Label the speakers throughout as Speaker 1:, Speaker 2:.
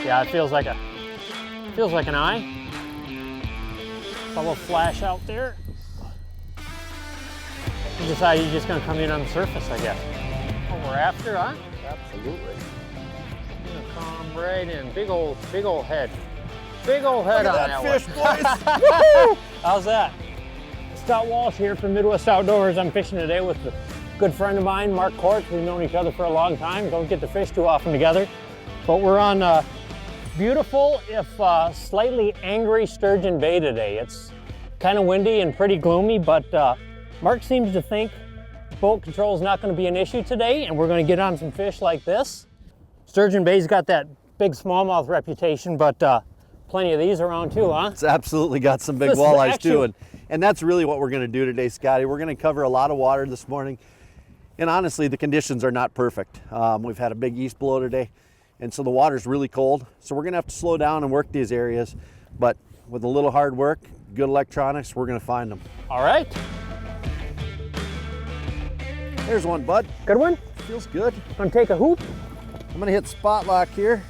Speaker 1: Yeah, it feels like an eye. A little flash out there. You decide you're just gonna come in on the surface, I guess. What we're after, huh?
Speaker 2: Absolutely.
Speaker 1: Gonna come right in. Big old head. Big old head on that
Speaker 2: fish,
Speaker 1: one.
Speaker 2: boys.
Speaker 1: Woo-hoo! How's that? Scott Walsh here from Midwest Outdoors. I'm fishing today with a good friend of mine, Mark Kortz. We've known each other for a long time. Don't get to fish too often together. But we're on beautiful, if slightly angry Sturgeon Bay today. It's kind of windy and pretty gloomy, but Mark seems to think boat control is not going to be an issue today, and we're going to get on some fish like this. Sturgeon Bay's got that big smallmouth reputation, but plenty of these around too, huh?
Speaker 2: It's absolutely got some big walleyes too, and that's really what we're going to do today, Scotty. We're going to cover a lot of water this morning, and honestly, the conditions are not perfect. We've had a big east blow today, and so the water's really cold, so we're going to have to slow down and work these areas, but with a little hard work, good electronics, we're going to find them.
Speaker 1: All right.
Speaker 2: There's one, bud.
Speaker 1: Good one?
Speaker 2: Feels good.
Speaker 1: Gonna take a hoop.
Speaker 2: I'm gonna hit spot lock here.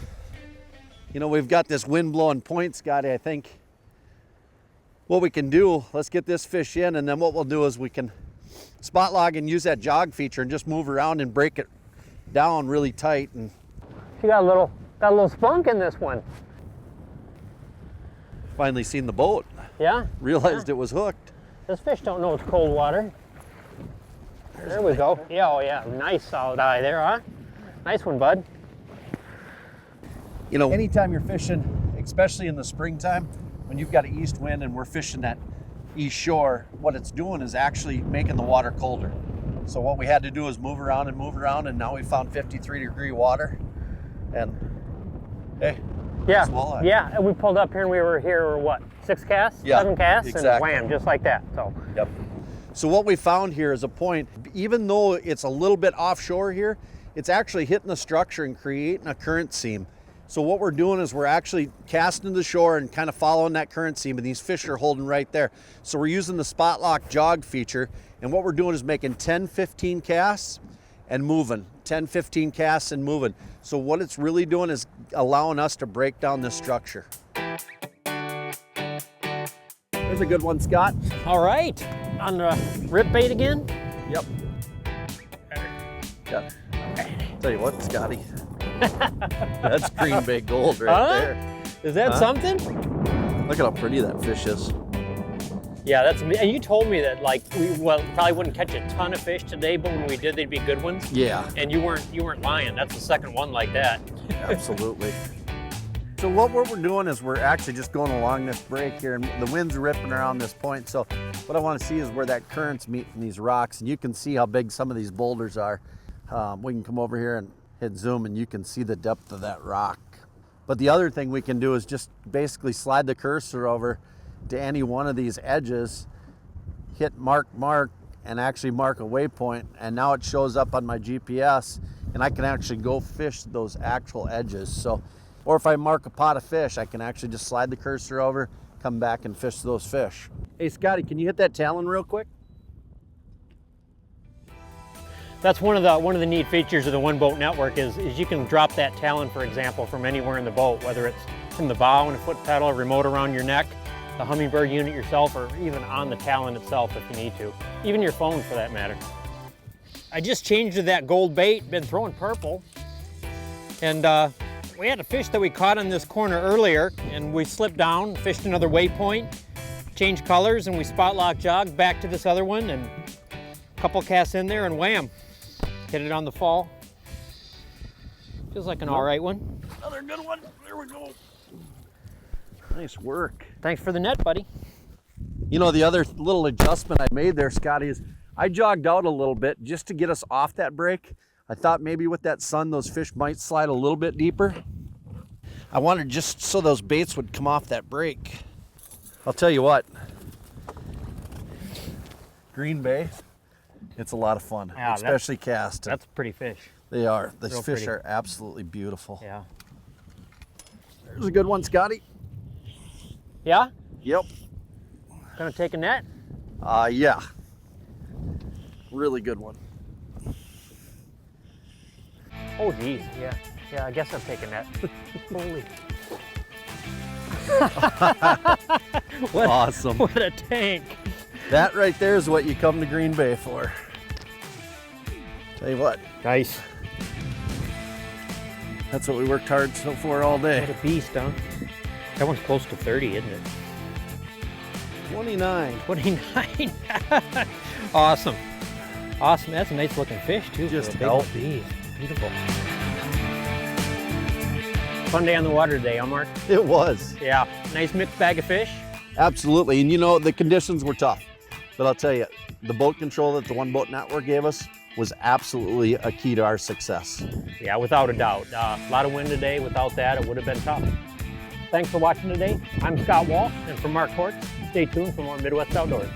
Speaker 2: You know, we've got this wind blowing point, Scotty. I think what we can do, let's get this fish in, and then what we'll do is we can spot log and use that jog feature and just move around and break it down really tight. And
Speaker 1: she got a little spunk in this one.
Speaker 2: Finally seen the boat.
Speaker 1: Yeah?
Speaker 2: Realized it was hooked.
Speaker 1: This fish don't know it's cold water. There we go. Yeah, oh yeah, nice solid eye there, huh? Nice one, bud.
Speaker 2: You know, anytime you're fishing, especially in the springtime, when you've got an east wind and we're fishing that east shore, what it's doing is actually making the water colder. So what we had to do is move around, and now we found 53-degree water. And hey,
Speaker 1: yeah,
Speaker 2: walleye.
Speaker 1: Yeah, and we pulled up here and we were here, what, 6 casts?
Speaker 2: Yeah,
Speaker 1: 7 casts?
Speaker 2: exactly.
Speaker 1: And wham, just like that, so.
Speaker 2: Yep. So what we found here is a point, even though it's a little bit offshore here, it's actually hitting the structure and creating a current seam. So what we're doing is we're actually casting to the shore and kind of following that current seam, and these fish are holding right there. So we're using the spot lock jog feature, and what we're doing is making 10, 15 casts and moving, 10, 15 casts and moving. So what it's really doing is allowing us to break down this structure. There's a good one, Scott.
Speaker 1: All right, on the rip bait again?
Speaker 2: Yep. Yep. Tell you what, Scotty, that's Green Bay gold right there.
Speaker 1: Is that something?
Speaker 2: Look at how pretty that fish is.
Speaker 1: Yeah, that's, and you told me that like we probably wouldn't catch a ton of fish today, but when we did, they'd be good ones.
Speaker 2: Yeah.
Speaker 1: And you weren't lying. That's the second one like that.
Speaker 2: Absolutely. So what we're doing is we're actually just going along this break here, and the wind's ripping around this point. So what I want to see is where that current's meeting these rocks, and you can see how big some of these boulders are. We can come over here and hit zoom, and you can see the depth of that rock. But the other thing we can do is just basically slide the cursor over to any one of these edges, hit mark, and actually mark a waypoint, and now it shows up on my GPS, and I can actually go fish those actual edges. So, or if I mark a pot of fish, I can actually just slide the cursor over, come back and fish those fish. Hey Scotty, can you hit that talon real quick?
Speaker 1: That's one of the neat features of the One Boat Network is you can drop that talon, for example, from anywhere in the boat, whether it's from the bow and a foot pedal, remote around your neck, the Humminbird unit yourself, or even on the talon itself if you need to. Even your phone for that matter. I just changed to that gold bait, been throwing purple. And we had a fish that we caught on this corner earlier, and we slipped down, fished another waypoint, changed colors, and we spot lock jogged back to this other one, and a couple casts in there, and wham, hit it on the fall. Feels like an all right one.
Speaker 2: Another good one. There we go. Nice work.
Speaker 1: Thanks for the net, buddy.
Speaker 2: You know, the other little adjustment I made there, Scotty, is I jogged out a little bit just to get us off that break. I thought maybe with that sun, those fish might slide a little bit deeper. I wanted just so those baits would come off that break. I'll tell you what, Green Bay, it's a lot of fun,
Speaker 1: Yeah,
Speaker 2: especially casting.
Speaker 1: That's a pretty fish.
Speaker 2: They are. These
Speaker 1: Real
Speaker 2: fish
Speaker 1: pretty.
Speaker 2: are absolutely beautiful.
Speaker 1: Yeah.
Speaker 2: There's a good one, Scotty.
Speaker 1: Yeah?
Speaker 2: Yep.
Speaker 1: Gonna take a net?
Speaker 2: Yeah. Really good one.
Speaker 1: Oh geez, yeah. Yeah, I guess I'm taking that. Holy. What,
Speaker 2: Awesome.
Speaker 1: What a tank.
Speaker 2: That right there is what you come to Green Bay for. Tell you what,
Speaker 1: Nice.
Speaker 2: that's what we worked hard for all
Speaker 1: What
Speaker 2: day.
Speaker 1: a beast, huh? That one's close to 30, isn't it?
Speaker 2: 29.
Speaker 1: 29. Awesome. Awesome. That's a nice looking fish too.
Speaker 2: Just
Speaker 1: for a big
Speaker 2: healthy.
Speaker 1: beast. Beautiful. Fun day on the water today, huh, Mark?
Speaker 2: It was.
Speaker 1: Yeah. Nice mixed bag of fish.
Speaker 2: Absolutely. And you know, the conditions were tough. But I'll tell you, the boat control that the One Boat Network gave us was absolutely a key to our success.
Speaker 1: Yeah, without a doubt. A lot of wind today. Without that, it would have been tough. Thanks for watching today. I'm Scott Walsh, and for Mark Hortz, stay tuned for more Midwest Outdoors.